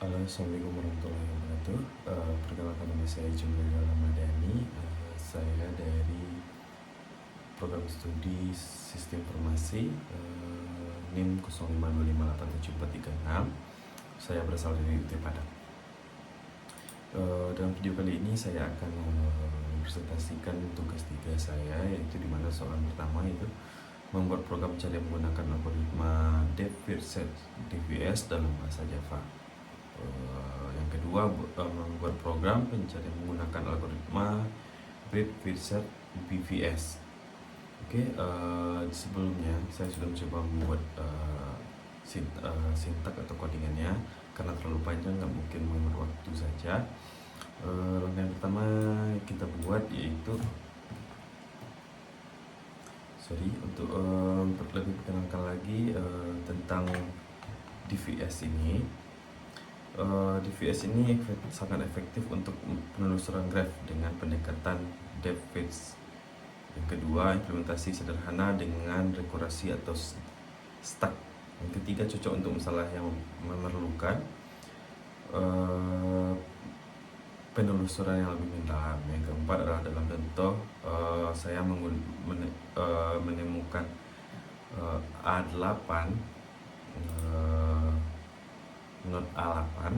Halo, Assalamualaikum warahmatullahi wabarakatuh. Perkenalkan nama saya Jumri Ramadhani. Saya dari program studi Sistem Informasi NIM 05258746. Saya berasal dari UT Padang. Dalam video kali ini saya akan mempresentasikan tugas 3 saya, yaitu di mana soal pertama itu membuat program pencarian menggunakan algoritma DVS dalam bahasa Java. Yang kedua, membuat program pencarian menggunakan algoritma Web Wizard BVS. Sebelumnya saya sudah mencoba membuat sintak atau codingannya. Karena terlalu panjang nggak mungkin memakan waktu saja. Langkah yang pertama kita buat yaitu untuk lebih perkenalkan lagi tentang DVS ini. DVS ini sangat efektif untuk penelusuran graf dengan pendekatan depth-first. Yang kedua, implementasi sederhana dengan rekursi atau stack. Yang ketiga, cocok untuk masalah yang memerlukan penelusuran yang lebih mendalam. Yang keempat adalah dalam contoh saya menemukan A8 not A8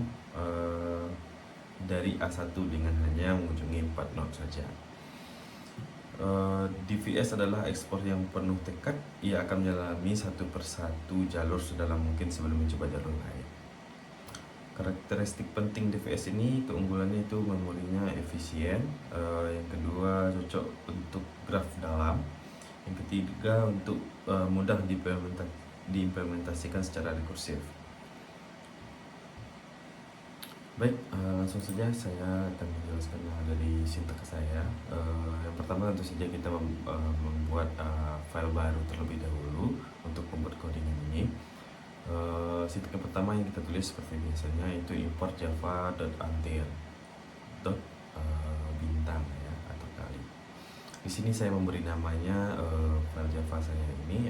dari A1 dengan hanya mengunjungi 4 not saja. DVS adalah ekspor yang penuh tekad. Ia akan menyelami satu persatu jalur sedalam mungkin sebelum mencoba jalur lain. Karakteristik penting DVS ini, keunggulannya itu memorinya efisien, yang kedua cocok untuk graf dalam, yang ketiga untuk mudah diimplementasikan secara rekursif. Baik, langsung saja saya akan menjelaskan dari sintaks saya. Yang pertama tentu saja kita membuat file baru terlebih dahulu untuk membuat codingan ini. Sintaks yang pertama yang kita tulis seperti biasanya itu import java.until bintang ya, atau kali. Di sini saya memberi namanya file Java saya ini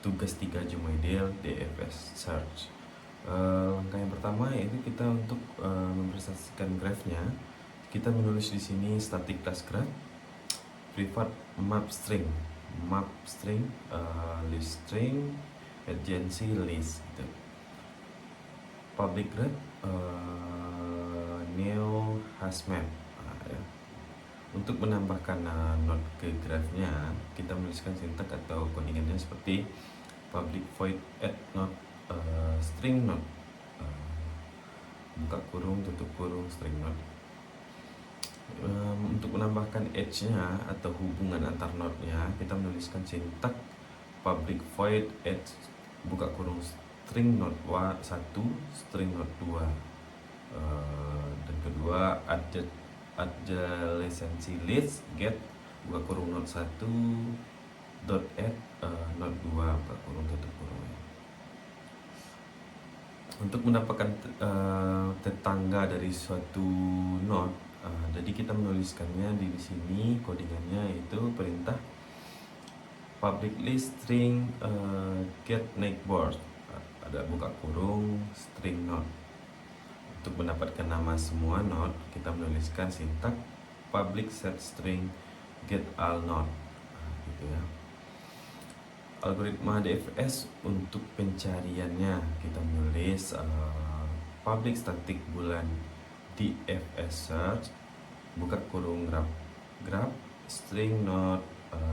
tugas 3 Jumedel DFS search. Langkah yang pertama yaitu kita untuk mempresentasikan graphnya. Kita menulis di sini static class graph, private map string, list string, adjacency list gitu. Public graph, new hash map. Ya. Untuk menambahkan node ke graphnya, kita menuliskan sintak atau codingannya seperti public void add node string node, buka kurung tutup kurung string node. Untuk menambahkan edge-nya atau hubungan antar node-nya, kita menuliskan sintak public void edge buka kurung string node 1 string node 2, dan kedua adjacency list get buka kurung node 1 dot add node 2 buka kurung tutup kurung. Untuk mendapatkan tetangga dari suatu node, jadi kita menuliskannya di sini codingannya itu perintah public list string get neighbors, ada buka kurung string node. Untuk mendapatkan nama semua node, kita menuliskan sintak public set string get all node, gitu ya. Algoritma DFS untuk pencariannya kita menulis public static bulan DFS search buka kurung graph string node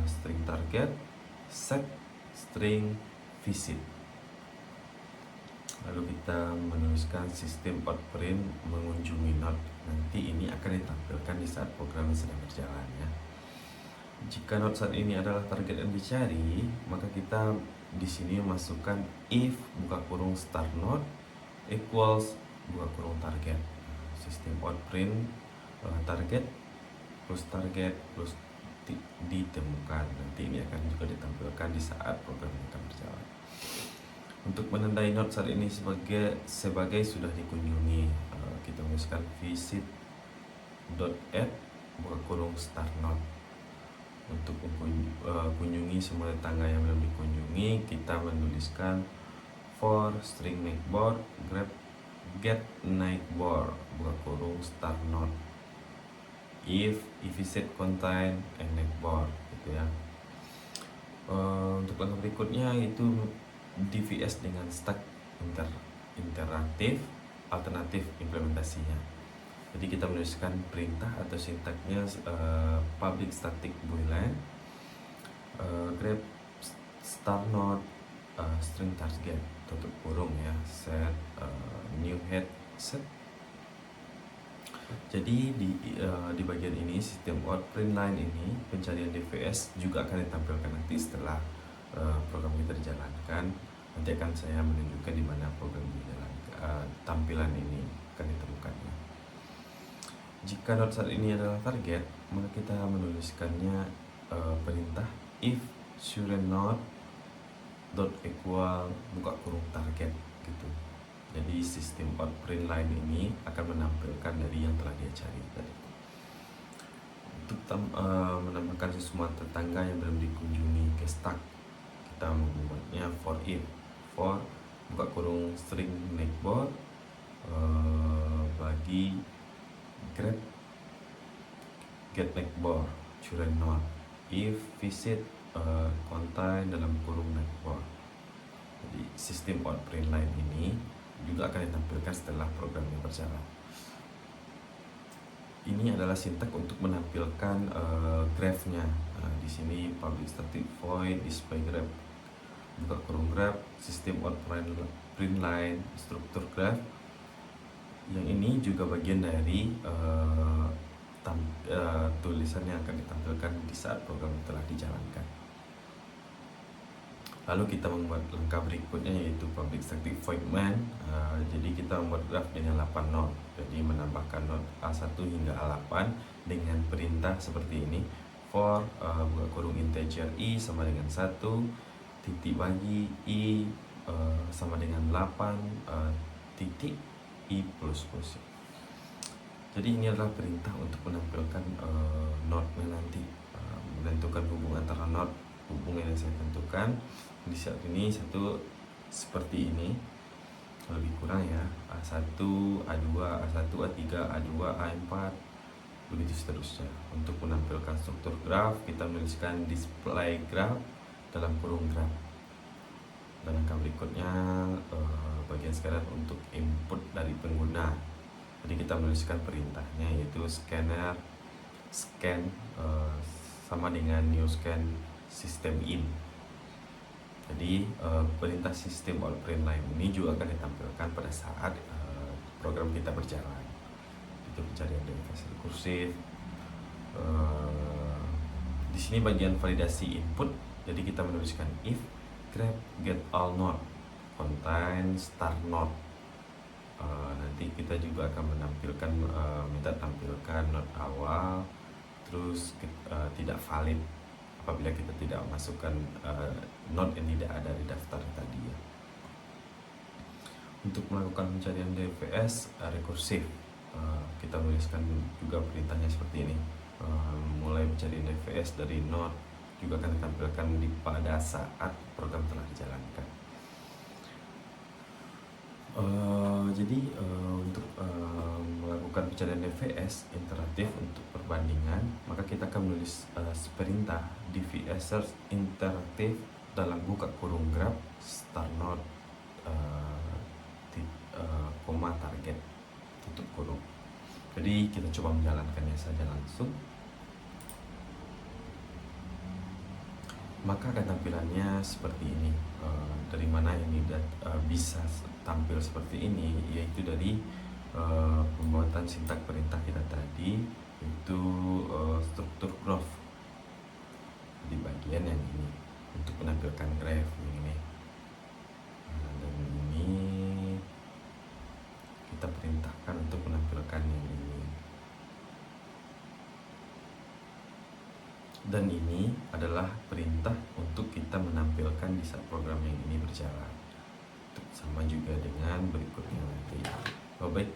string target set string visit. Lalu kita menuliskan sistem outprint mengunjungi node. Nanti ini akan ditampilkan di saat program sedang berjalan ya. Jika node saat ini adalah target yang dicari, maka kita di sini masukkan if buka kurung start node equals buka kurung target. Sistem outprint target plus ditemukan. Nanti ini akan juga ditampilkan di saat program akan berjalan. Untuk menandai node saat ini sebagai sudah dikunjungi, kita tuliskan visit.add buka kurung start node. Untuk kunjungi semua tetangga yang belum dikunjungi, kita menuliskan for string neighbor grab get neighbor buka kurung start node if visit contain and neighbor gitu ya. Untuk langkah berikutnya itu DVS dengan stack interaktif alternatif implementasinya. Jadi kita menuliskan perintah atau sintaknya public static boolean grab start node string target tutup kurung ya set new head set. Jadi di bagian ini sistem print line ini pencarian DVS juga akan ditampilkan nanti setelah program kita dijalankan. Nanti akan saya menunjukkan di mana program dijalankan, tampilan ini akan ditemukannya. Jika node saat ini adalah target, maka kita menuliskannya perintah if student node dot equal buka kurung target gitu. Jadi sistem print line ini akan menampilkan dari yang telah dia cari tadi. Untuk menambahkan semua tetangga yang belum dikunjungi ke stack, kita membuatnya for if for buka kurung string neighbor bagi grab get neighbor children node if visit contain dalam kurung neighbor. Jadi sistem print line ini juga akan ditampilkan setelah programnya berjalan. Ini adalah sintak untuk menampilkan graph-nya. Di sini public static void display graph buka kurung graph sistem print line struktur graph. Yang ini juga bagian dari tulisan yang akan ditampilkan di saat program telah dijalankan. Lalu kita membuat langkah berikutnya yaitu public static void main. Jadi kita membuat graph dengan 8 node. Jadi menambahkan node A1 hingga A8 dengan perintah seperti ini. For buka kurung integer i sama dengan 1 titik bagi i sama dengan 8 titik i plus plus. Jadi ini adalah perintah untuk menampilkan node-nya nanti, menentukan hubungan antara node, hubungan yang saya tentukan. Di saat ini satu seperti ini lebih kurang ya, A1, A2, A1, A3, A2, A4 begitu seterusnya. Untuk menampilkan struktur graph kita menuliskan display graph dalam kurung graph. Dan langkah berikutnya bagian scanner untuk input dari pengguna. Jadi kita menuliskan perintahnya yaitu scanner scan sama dengan new scan system in. Jadi perintah sistem print line ini juga akan ditampilkan pada saat program kita berjalan. Itu pencarian DVS rekursif. Di sini bagian validasi input. Jadi kita menuliskan if grab get all node contain start node. Nanti kita juga akan menampilkan minta tampilkan node awal, terus tidak valid apabila kita tidak masukkan node yang tidak ada di daftar tadi ya. Untuk melakukan pencarian DVS rekursif, kita tuliskan juga perintahnya seperti ini. Mulai mencari DVS dari node juga akan ditampilkan pada saat program telah dijalankan. Jadi untuk melakukan pencarian DVS interaktif untuk perbandingan, maka kita akan menulis perintah DVS search interaktif dalam buka kurung graph start node koma target tutup kurung. Jadi kita coba menjalankannya saja langsung. Maka akan tampilannya seperti ini. Dari mana ini bisa tampil seperti ini, yaitu dari pembuatan sintak perintah kita tadi, itu struktur graph di bagian yang ini untuk menampilkan graph ini. Dan ini kita perintahkan untuk menampilkan yang ini. Dan ini adalah perintah untuk kita menampilkan di saat program yang ini berjalan. Sama juga dengan berikutnya nanti. Baik,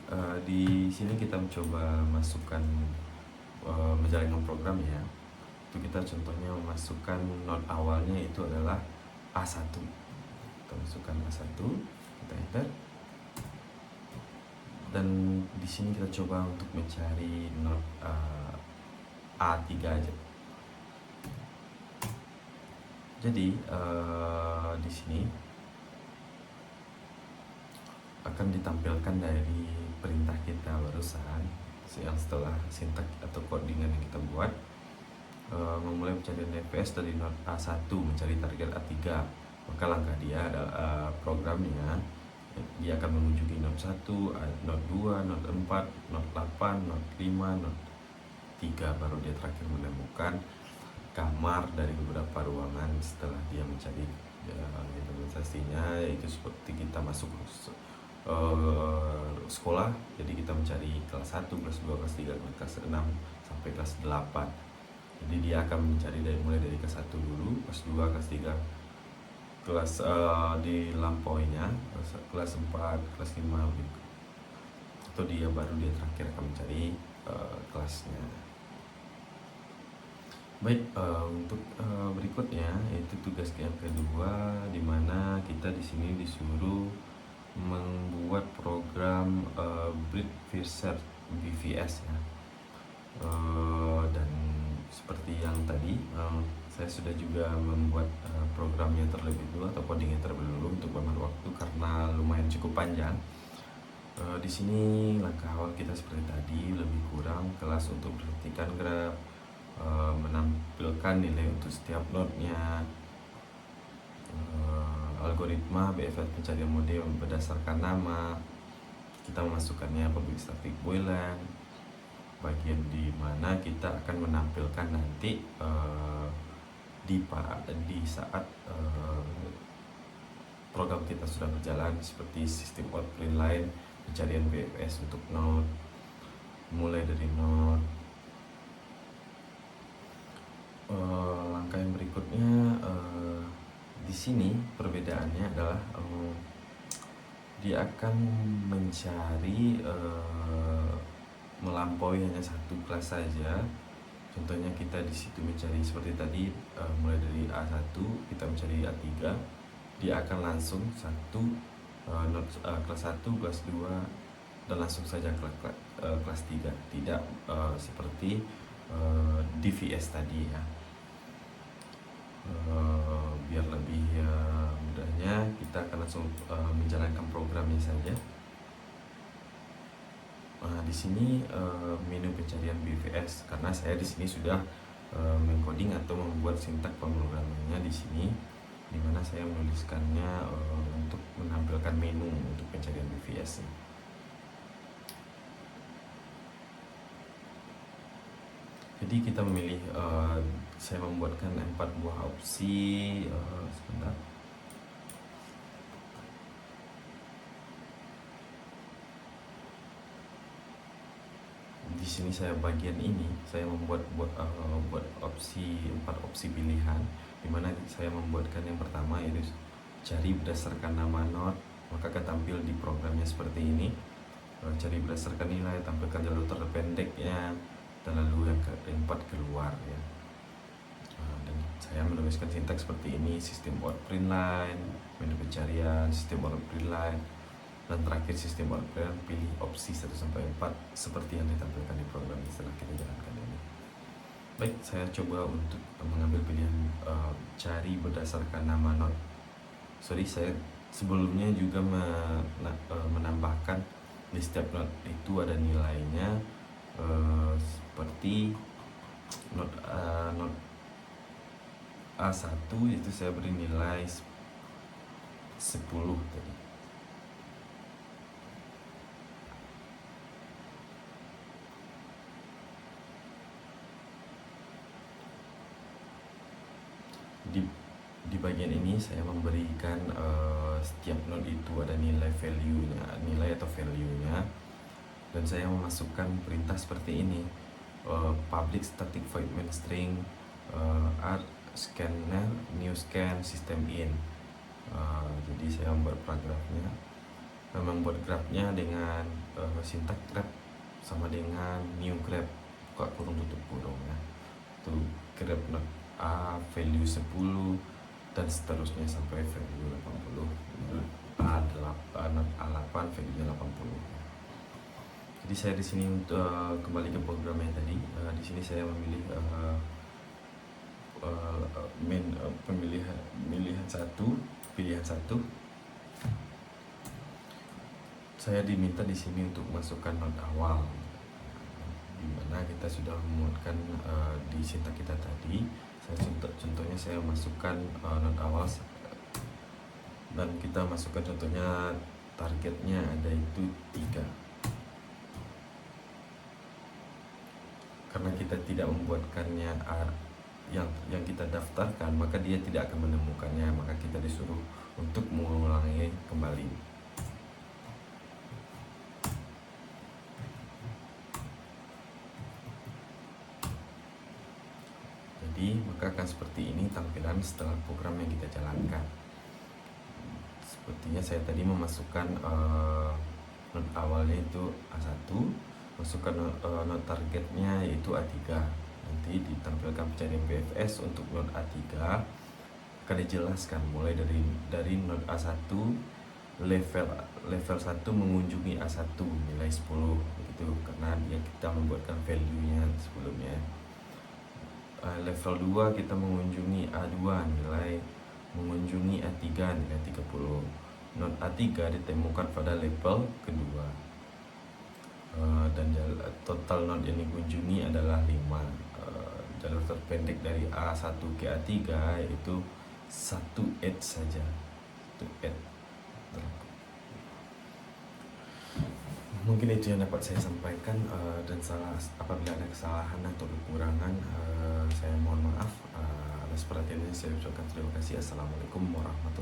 di sini kita mencoba masukkan menjalankan program ya. Itu kita contohnya memasukkan node awalnya itu adalah A1. Kita masukkan A1, kita enter. Dan di sini kita coba untuk mencari not A3 aja. Jadi di sini akan ditampilkan dari perintah kita barusan yang setelah sintak atau codingan yang kita buat, memulai pencarian DPS dari not A1 mencari target A3. Maka langkah dia adalah programnya dia akan mengunjungi not 1, not 2, not 4, not 8, not 5, not 3, baru dia terakhir menemukan kamar dari beberapa ruangan setelah dia mencari implementasinya, yaitu seperti kita masuk sekolah. Jadi kita mencari kelas 1, kelas 2, kelas 3, kelas 6 sampai kelas 8. Jadi dia akan mencari mulai dari kelas 1 dulu, kelas 2, kelas 3, kelas dilampauinya kelas 4, kelas 5 gitu. Atau dia baru dia terakhir akan mencari kelasnya. Baik, untuk berikutnya yaitu tugas yang kedua, di mana kita di sini disuruh membuat program Breadfirst BVS ya. Dan seperti yang tadi saya sudah juga membuat programnya terlebih dulu atau codingnya terlebih dulu untuk beberapa waktu karena lumayan cukup panjang. Di sini langkah awal kita seperti tadi, lebih kurang kelas untuk berhentikan graf, menampilkan nilai untuk setiap node-nya, algoritma BFS pencarian mode berdasarkan nama, kita memasukkannya public static boolean, bagian di mana kita akan menampilkan nanti di saat program kita sudah berjalan, seperti sistem out print line, pencarian BFS untuk node, mulai dari node. Langkah yang berikutnya di sini perbedaannya adalah dia akan mencari melampaui hanya satu kelas saja. Contohnya kita di situ mencari seperti tadi, mulai dari A1 kita mencari A3, dia akan langsung kelas 1, kelas 2 dan langsung saja kelas 3, tidak seperti DVS tadi ya. Biar lebih mudahnya kita akan langsung menjalankan programnya saja. Di sini menu pencarian BVS, karena saya di sini sudah mengcoding atau membuat sintak pemrogramannya di sini, di mana saya menuliskannya untuk menampilkan menu untuk pencarian BVS. Jadi kita memilih, saya membuatkan 4 buah opsi. Sebentar. Di sini saya bagian ini saya membuat buat opsi 4 opsi pilihan, di mana saya membuatkan yang pertama yaitu cari berdasarkan nama node, maka akan tampil di programnya seperti ini. Cari berdasarkan nilai, tampilkan jalur terpendeknya, dan lalu yang keempat keluar ya. Dan saya menuliskan sintaks seperti ini: sistem out print line, menu pencarian, sistem out print line, dan terakhir sistem out print line. Pilih opsi 1 sampai 4 seperti yang ditampilkan di program setelah kita jalankan ini. Baik, saya coba untuk mengambil pilihan cari berdasarkan nama node. Saya sebelumnya juga menambahkan di setiap node itu ada nilainya, seperti node A1 itu saya beri nilai 10 tadi. Di bagian ini saya memberikan setiap node itu ada nilai atau value-nya, dan saya memasukkan perintah seperti ini: public static void main string art scanner new scan system in. Jadi saya membuat paragrafnya, membuat grafnya dengan sintak graph sama dengan new graph buka kurung tutup kurung ya. Itu graph node A value 10 dan seterusnya sampai value 80. A8 value nya 80 ya. Jadi saya di sini untuk kembali ke programnya tadi. Di sini saya memilih pilihan satu. Saya diminta di sini untuk masukkan not awal, di mana kita sudah memuatkan di sintak kita tadi. Contohnya saya masukkan not awal, dan kita masukkan contohnya targetnya ada itu 3. Karena kita tidak membuatkannya yang kita daftarkan, maka dia tidak akan menemukannya, maka kita disuruh untuk mengulangi kembali. Jadi maka akan seperti ini tampilan setelah program yang kita jalankan. Sepertinya saya tadi memasukkan not awalnya itu A1, masukkan not targetnya yaitu A3. Nanti ditampilkan pencarian PFS untuk not A3 akan dijelaskan mulai dari not A1 level 1 mengunjungi A1 nilai 10 begitu, karena kita membuatkan value-nya sebelumnya. Level 2 kita mengunjungi A2 mengunjungi A3 nilai 30. Not A3 ditemukan pada level kedua. Dan total not yang dikunjungi adalah 5. Jalur terpendek dari A1 ke A3 yaitu 1 edge saja. 1 edge. Mungkin itu yang dapat saya sampaikan, dan apabila ada kesalahan atau kekurangan, saya mohon maaf. Atas perhatiannya saya ucapkan terima kasih. Assalamualaikum warahmatullahi wabarakatuh.